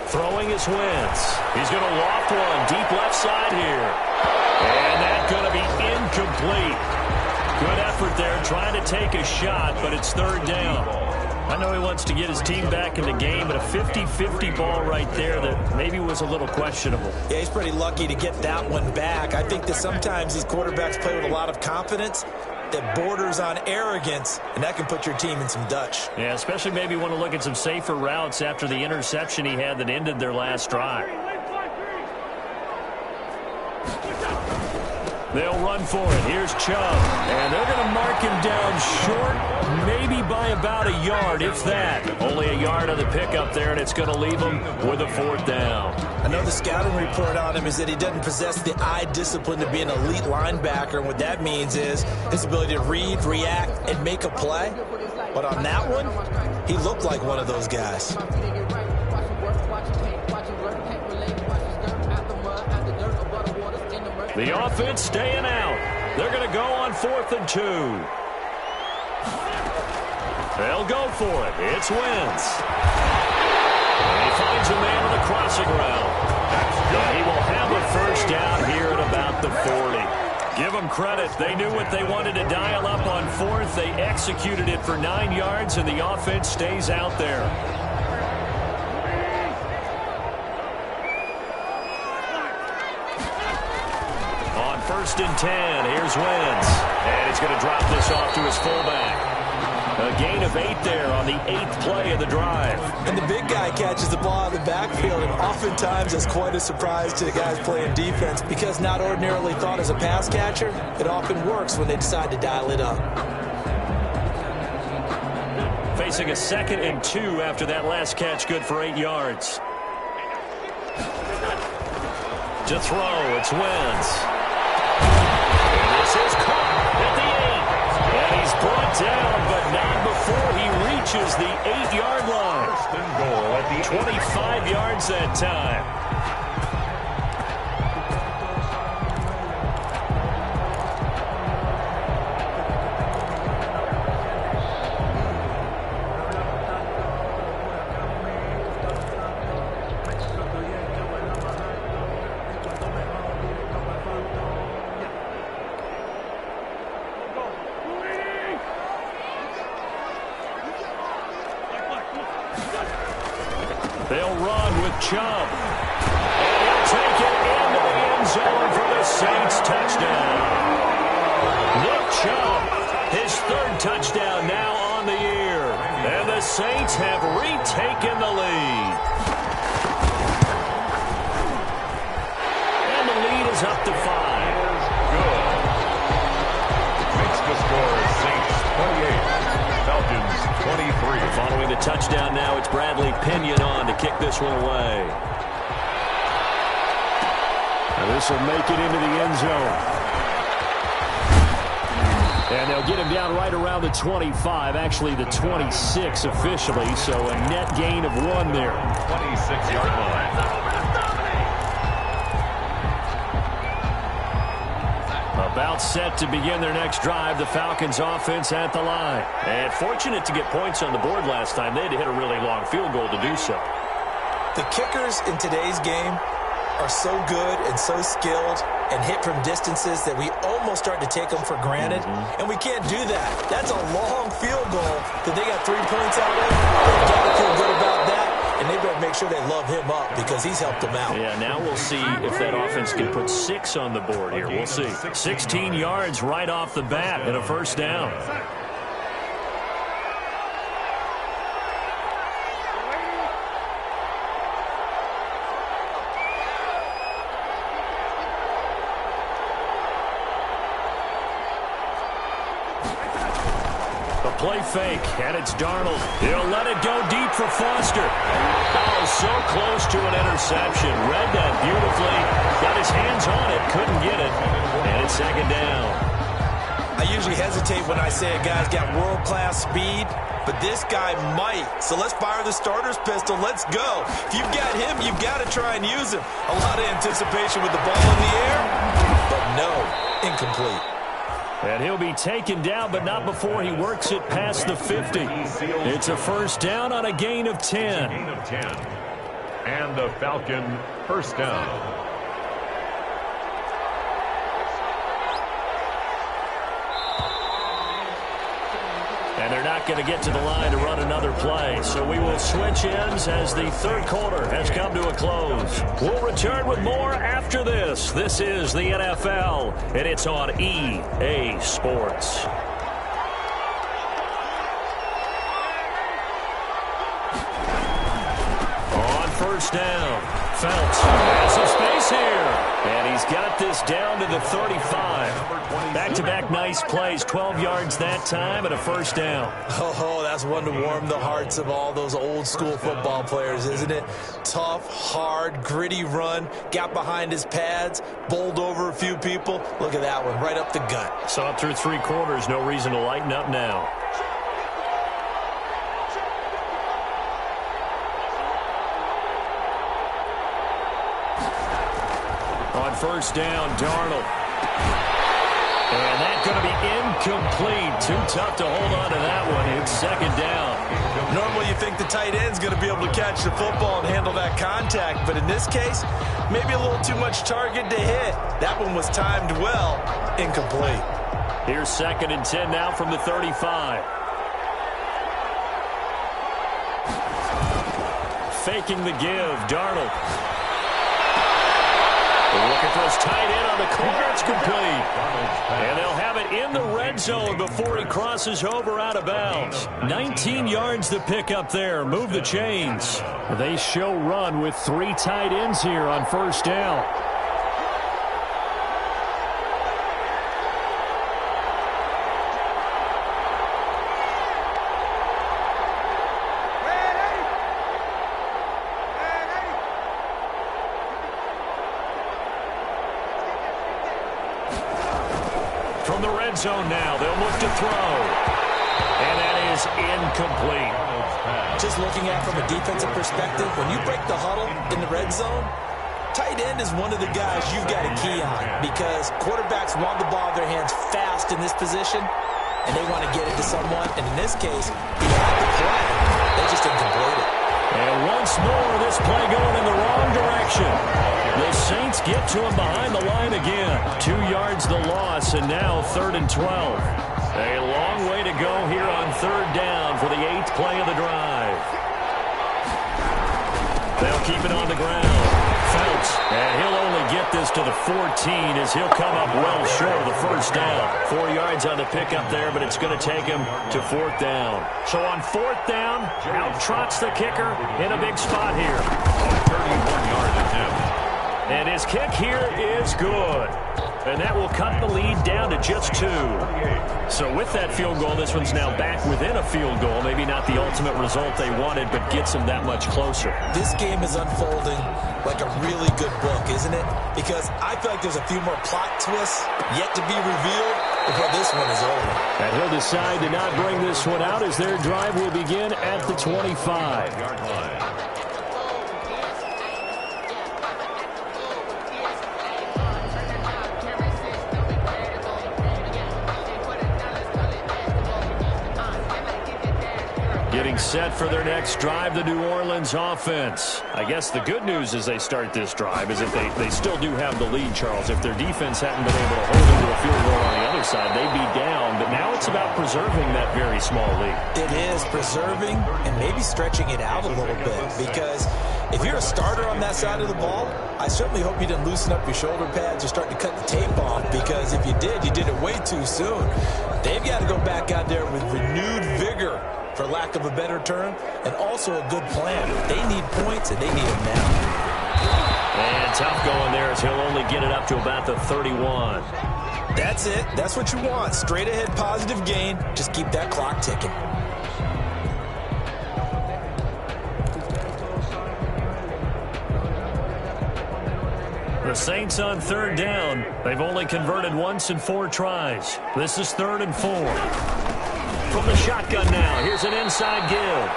Speaker 1: Throwing is Wentz. He's going to loft one deep left side here. And that's going to be incomplete. Good effort there trying to take a shot, but it's third down. I know he wants to get his team back in the game, but a 50-50 ball right there that maybe was a little questionable.
Speaker 3: Yeah, he's pretty lucky to get that one back. I think that sometimes these quarterbacks play with a lot of confidence that borders on arrogance, and that can put your team in some Dutch.
Speaker 1: Yeah, especially maybe want to look at some safer routes after the interception he had that ended their last drive. They'll run for it. Here's Chubb. And they're going to mark him down short, maybe by about a yard, if that. Only a yard on the pickup there, and it's going to leave him with a 4th down.
Speaker 3: I know the scouting report on him is that he doesn't possess the eye discipline to be an elite linebacker, and what that means is his ability to read, react, and make a play. But on that one, he looked like one of those guys.
Speaker 1: The offense staying out. They're going to go on 4th and 2. They'll go for it. It's Wentz. And he finds a man on the crossing route. And he will have a first down here at about the 40. Give them credit. They knew what they wanted to dial up on 4th. They executed it for 9 yards, and the offense stays out there. On 1st and 10, here's Wentz. And he's going to drop this off to his fullback. A gain of 8 there on the 8th play of the drive.
Speaker 3: And the big guy catches the ball out of the backfield, and oftentimes it's quite a surprise to the guys playing defense because not ordinarily thought as a pass catcher, it often works when they decide to dial it up.
Speaker 1: Facing a 2nd and 2 after that last catch, good for 8 yards. To throw, it's Wentz. And this is caught at the 8. And he's brought down, but not before he reaches the 8-yard line.
Speaker 4: First and goal at the
Speaker 1: 25 yards that time. They'll run with Chubb. And he'll take it into the end zone for the Saints touchdown. Nick Chubb, his 3rd touchdown now on the year. And the Saints have retaken the lead. And the lead is up to 5.
Speaker 4: good. Makes the score Saints 28. Falcons 23.
Speaker 1: Following the touchdown now, it's Bradley Pinion on to kick this one away.
Speaker 5: And this will make it into the end zone. And they'll get him down right around the 25, actually the 26 officially, so a net gain of 1 there.
Speaker 4: 26-yard line.
Speaker 1: About set to begin their next drive, the Falcons offense at the line. And fortunate to get points on the board last time. They had to hit a really long field goal to do so.
Speaker 3: The kickers in today's game are so good and so skilled and hit from distances that we almost start to take them for granted. And we can't do that. That's a long field goal that they got 3 points out of. They've got to feel good about that. And they better make sure they love him up because he's helped them out.
Speaker 1: Yeah, now we'll see if that offense can put 6 on the board here. We'll see. 16 yards right off the bat and a first down. Play fake, and it's Darnold. He'll let it go deep for Foster. Oh, so close to an interception. Read that beautifully. Got his hands on it, couldn't get it. And it's 2nd down.
Speaker 3: I usually hesitate when I say a guy's got world-class speed, but this guy might. So let's fire the starter's pistol. Let's go. If you've got him, you've got to try and use him. A lot of anticipation with the ball in the air, but no, incomplete.
Speaker 1: And he'll be taken down, but not before he works it past the 50. It's a first down on a gain of 10.
Speaker 4: Gain of 10. And the Falcon first down.
Speaker 1: And they're not going to get to the line to run another play. So we will switch ends as the 3rd quarter has come to a close. We'll return with more after this. This is the NFL, and it's on EA Sports. On first down, Phelps has some space here. And he's got this down to the 35. Back-to-back nice plays, 12 yards that time and a first down.
Speaker 3: Oh, that's one to warm the hearts of all those old-school football players, isn't it? Tough, hard, gritty run, got behind his pads, bowled over a few people. Look at that one, right up the gut.
Speaker 1: Saw it through 3 quarters, no reason to lighten up now. On first down, Darnold. And that's going to be incomplete. Too tough to hold on to that one. It's 2nd down.
Speaker 3: Normally you think the tight end's going to be able to catch the football and handle that contact, but in this case, maybe a little too much target to hit. That one was timed well. Incomplete.
Speaker 1: Here's 2nd and 10 now from the 35. Faking the give, Darnold. Looking for his tight end on the corner. It's complete. And they'll have it in the red zone before he crosses over out of bounds. 19 yards to pick up there. Move the chains. They show run with 3 tight ends here on first down. From the red zone now, they'll look to throw. And that is incomplete.
Speaker 3: Just looking at it from a defensive perspective, when you break the huddle in the red zone, tight end is one of the guys you've got to key on because quarterbacks want the ball in their hands fast in this position, and they want to get it to someone. And in this case, he had the play. They just didn't complete it.
Speaker 1: And once more, this play going in the wrong direction. The Saints get to him behind the line again. 2 yards the loss, and now 3rd and 12. A long way to go here on 3rd down for the 8th play of the drive. They'll keep it on the ground. Phelps, and he'll only get this to the 14 as he'll come up well short of the 1st down. 4 yards on the pickup there, but it's going to take him to 4th down. So on 4th down, out trots the kicker in a big spot here.
Speaker 4: 31-yard attempt.
Speaker 1: And his kick here is good. And that will cut the lead down to just 2. So with that field goal, this one's now back within a field goal. Maybe not the ultimate result they wanted, but gets them that much closer.
Speaker 3: This game is unfolding like a really good book, isn't it? Because I feel like there's a few more plot twists yet to be revealed before this one is over.
Speaker 1: And he'll decide to not bring this one out as their drive will begin at the 25-yard line. Getting set for their next drive, the New Orleans offense. I guess the good news as they start this drive is that they still do have the lead, Charles. If their defense hadn't been able to hold them to a field goal on the other side, they'd be down. But now it's about preserving that very small lead.
Speaker 3: It is preserving and maybe stretching it out a little bit because if you're a starter on that side of the ball, I certainly hope you didn't loosen up your shoulder pads or start to cut the tape off because if you did, you did it way too soon. They've got to go back out there with renewed vigor, for lack of a better term, and also a good plan. They need points, and they need them now.
Speaker 1: And tough going there as he'll only get it up to about the 31.
Speaker 3: That's it. That's what you want. Straight ahead positive gain. Just keep that clock ticking.
Speaker 1: The Saints on 3rd down. They've only converted once in 4 tries. This is 3rd and 4. From the shotgun now, here's an inside give.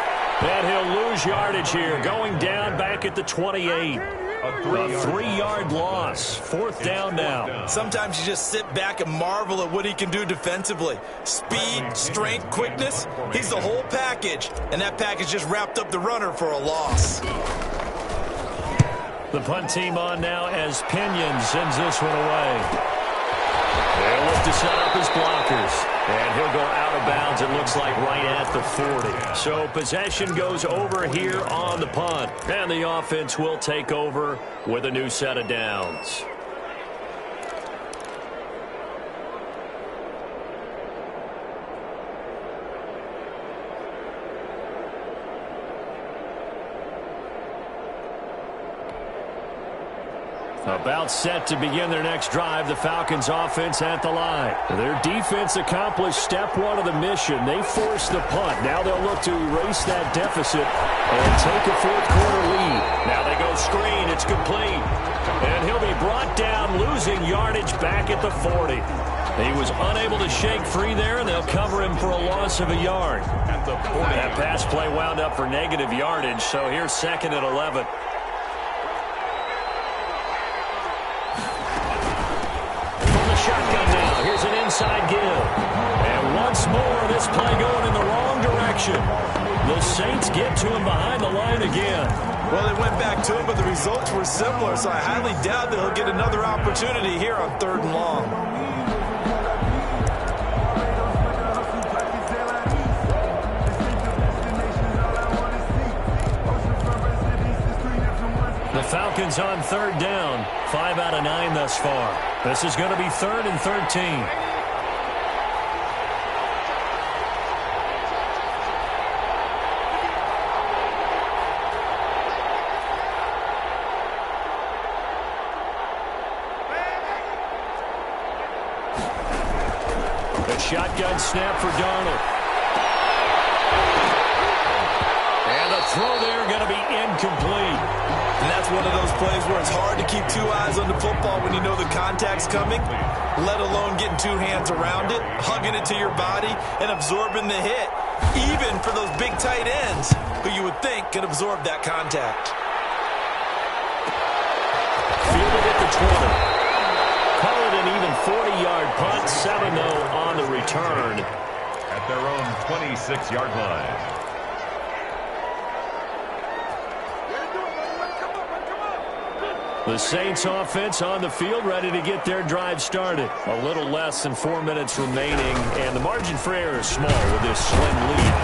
Speaker 1: And he'll lose yardage here, going down back at the 28. A 3-yard loss. 4th down now.
Speaker 3: Sometimes you just sit back and marvel at what he can do defensively. Speed, strength, quickness. He's the whole package. And that package just wrapped up the runner for a loss.
Speaker 1: The punt team on now as Pinion sends this one away. They'll look to set up his blockers. And he'll go out of bounds, it looks like, right at the 40. So possession goes over here on the punt. And the offense will take over with a new set of downs. About set to begin their next drive, the Falcons offense at the line. Their defense accomplished step 1 of the mission. They forced the punt. Now they'll look to erase that deficit and take a 4th quarter lead. Now they go screen. It's complete. And he'll be brought down, losing yardage back at the 40. He was unable to shake free there, and they'll cover him for a loss of a yard. At the 40. That pass play wound up for negative yardage, so here's 2nd and 11. Shotgun now. Here's an inside give. And once more, this play going in the wrong direction. The Saints get to him behind the line again.
Speaker 2: Well, they went back to him, but the results were similar, so I highly doubt that he'll get another opportunity here on 3rd and long.
Speaker 1: The Falcons on 3rd down. 5 out of 9 thus far. This is going to be 3rd and 13. The shotgun snap for Darnold. And the throw there going to be incomplete.
Speaker 2: And that's one of those plays where it's hard to keep two eyes on the football when you know the contact's coming, let alone getting two hands around it, hugging it to your body, and absorbing the hit, even for those big tight ends who you would think could absorb that contact.
Speaker 1: Fielded at the 20. Call it an even 40-yard punt, 7-0 on the return.
Speaker 4: At their own 26-yard line.
Speaker 1: The Saints offense on the field, ready to get their drive started. A little less than 4 minutes remaining, and the margin for error is small with this slim lead.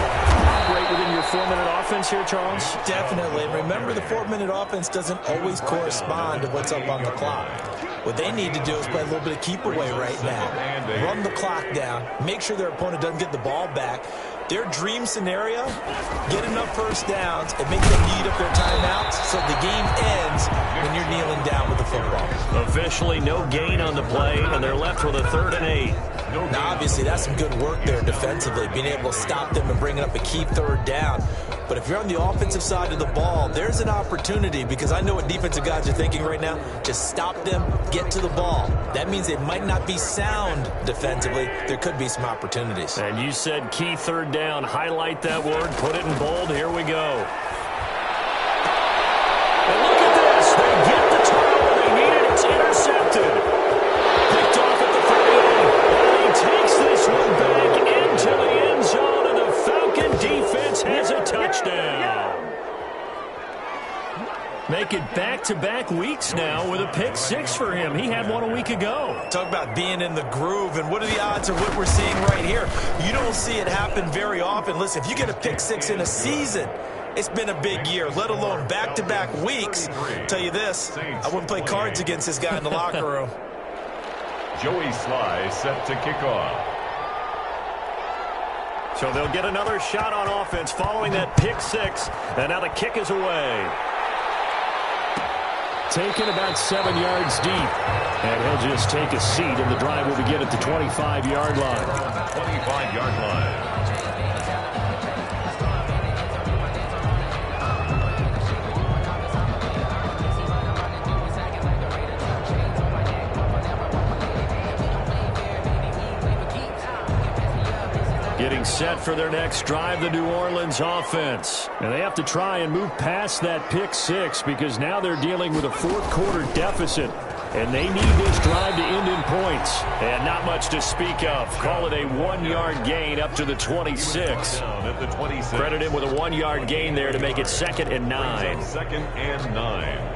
Speaker 1: Operate within your 4-minute offense here, Charles?
Speaker 3: Definitely. And remember, the 4-minute offense doesn't always correspond to what's up on the clock. What they need to do is play a little bit of keep away right now. Run the clock down. Make sure their opponent doesn't get the ball back. Their dream scenario, get enough first downs and make them eat up their timeouts so the game ends when you're kneeling down with the football.
Speaker 1: Officially no gain on the play, and they're left with a 3rd and 8.
Speaker 3: Now, obviously, that's some good work there defensively, being able to stop them and bringing up a key 3rd down. But if you're on the offensive side of the ball, there's an opportunity, because I know what defensive guys are thinking right now. Just stop them, get to the ball. That means they might not be sound defensively. There could be some opportunities.
Speaker 1: And you said key 3rd down. Highlight that word. Put it in bold. Here we go. And look at this. They get the turnover they needed. It's intercepted. Picked off at the 38. And he takes this one back into the end zone, and the Falcon defense has a touchdown. Make it back-to-back weeks now with a pick 6 for him. He had one a week ago.
Speaker 2: Talk about being in the groove, and what are the odds of what we're seeing right here? You don't see it happen very often. Listen, if you get a pick 6 in a season, it's been a big year, let alone back-to-back weeks. I'll tell you this, I wouldn't play cards against this guy in the locker room.
Speaker 4: Joey Sly set to kick off.
Speaker 1: So they'll get another shot on offense following that pick 6, and now the kick is away.
Speaker 5: Taken about 7 yards deep. And he'll just take a seat, and the drive will begin at the 25-yard line.
Speaker 4: 25-yard line.
Speaker 1: Getting set for their next drive, the New Orleans offense. And they have to try and move past that pick 6, because now they're dealing with a 4th-quarter deficit. And they need this drive to end in points. And not much to speak of. Call it a 1-yard gain up to the 26. Credit him with a 1-yard gain there to make it 2nd and 9.
Speaker 4: 2nd and 9.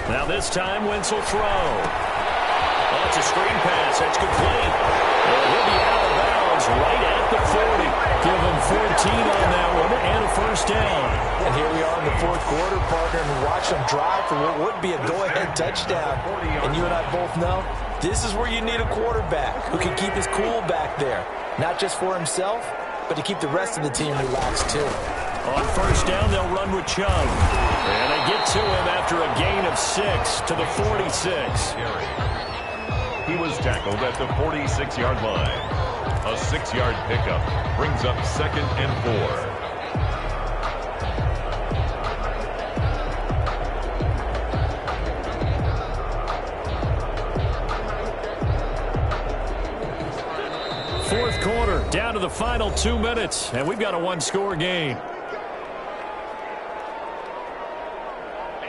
Speaker 1: Now this time, Wentz will throw. Oh, it's a screen pass. That's complete. And he'll be out of bounds right at the 40. Give him 14 on that one and a 1st down.
Speaker 2: And here we are in the 4th quarter, partner, and watch them drive for what would be a go-ahead touchdown. And you and I both know this is where you need a quarterback who can keep his cool back there. Not just for himself, but to keep the rest of the team relaxed too.
Speaker 1: On 1st down, they'll run with Chubb. And they get to him after a gain of 6 to the 46.
Speaker 4: He was tackled at the 46-yard line. A 6-yard pickup brings up 2nd and 4.
Speaker 1: 4th quarter, down to the final 2 minutes, and we've got a 1-score game.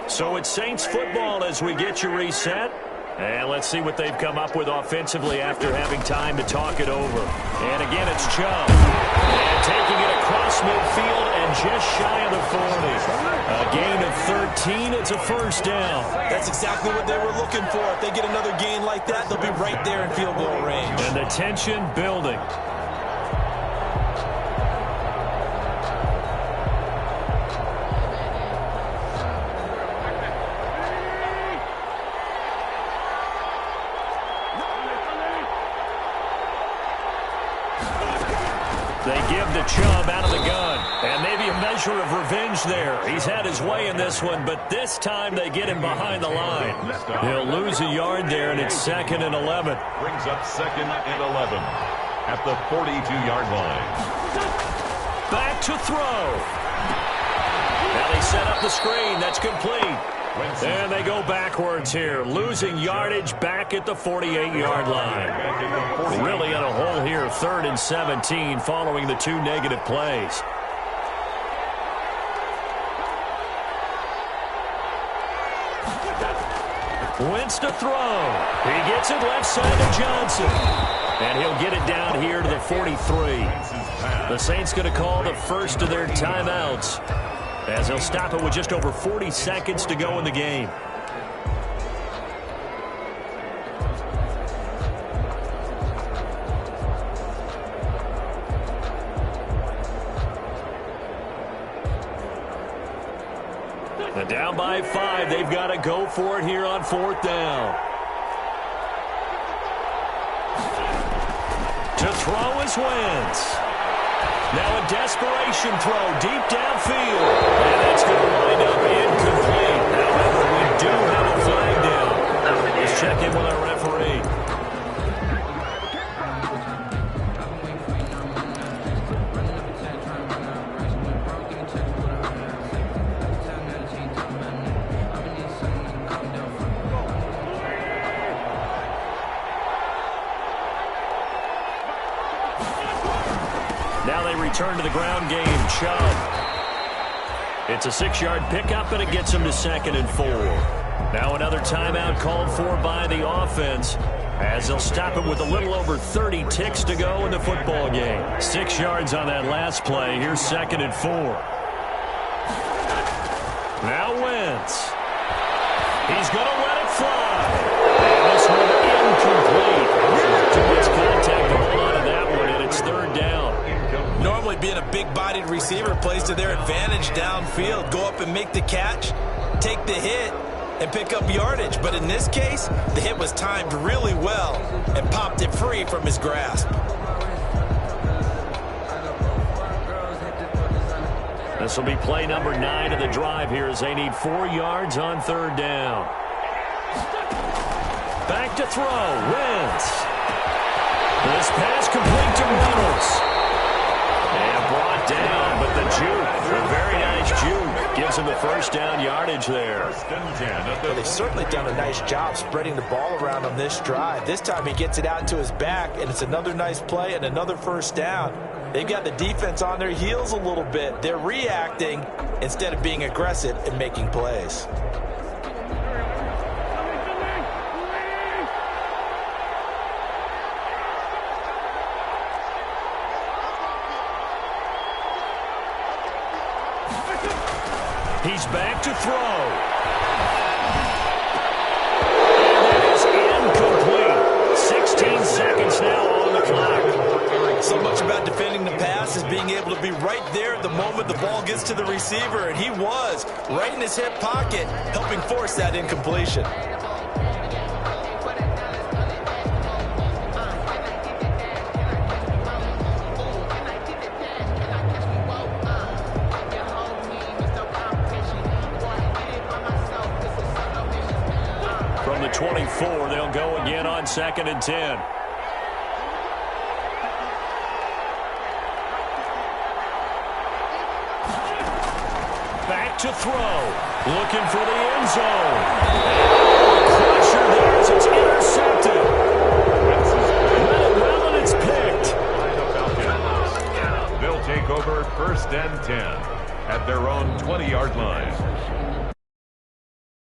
Speaker 1: So it's Saints football as we get you reset. And let's see what they've come up with offensively after having time to talk it over. And again, it's Chubb. And taking it across midfield and just shy of the 40. A gain of 13. It's a 1st down.
Speaker 2: That's exactly what they were looking for. If they get another gain like that, they'll be right there in field goal range.
Speaker 1: And the tension building. They give to Chubb out of the gun. And maybe a measure of revenge there. He's had his way in this one, but this time they get him behind the line. He'll lose a yard there, and it's 2nd and 11.
Speaker 4: Brings up 2nd and 11 at the 42-yard line.
Speaker 1: Back to throw. Now they set up the screen. That's complete. And they go backwards here, losing yardage back at the 48-yard line. Really in a hole here, 3rd and 17 following the 2 negative plays. Wentz to throw. He gets it left side to Johnson. And he'll get it down here to the 43. The Saints going to call the first of their timeouts, as they'll stop it with just over 40 seconds to go in the game. And down by 5, they've got to go for it here on 4th down. To throw is Wentz. Now a desperation throw deep downfield. And that's going to wind up incomplete. However, we do have a flag down. Let's check in with our referee. Now they return to the ground game. Chubb. It's a 6-yard pickup, and it gets him to 2nd and 4. Now another timeout called for by the offense, as they'll stop it with a little over 30 ticks to go in the football game. 6 yards on that last play. Here's 2nd and 4. Now Wentz. He's going to let it fly. And this one incomplete. Too much contact to hold on to that one, and it's 3rd down.
Speaker 3: Normally being a big-bodied receiver plays to their advantage downfield. Go up and make the catch, take the hit, and pick up yardage. But in this case, the hit was timed really well and popped it free from his grasp.
Speaker 1: This will be play number 9 of the drive here, as they need 4 yards on 3rd down. Back to throw. Wentz. This pass complete to Reynolds. And brought down, but the juke, a very nice juke, gives him the 1st down yardage there.
Speaker 2: Well, they've certainly done a nice job spreading the ball around on this drive. This time he gets it out to his back, and it's another nice play and another 1st down. They've got the defense on their heels a little bit. They're reacting instead of being aggressive and making plays.
Speaker 1: He's back to throw. And it is incomplete. 16 seconds now on the clock.
Speaker 3: So much about defending the pass is being able to be right there at the moment the ball gets to the receiver, and he was right in his hip pocket, helping force that incompletion.
Speaker 1: From the 24, they'll go again on 2nd and 10. Back to throw. Looking for the end zone. Pressure there as it's intercepted. Let it well, and it's picked.
Speaker 4: They'll take over 1st and 10 at their own 20-yard line.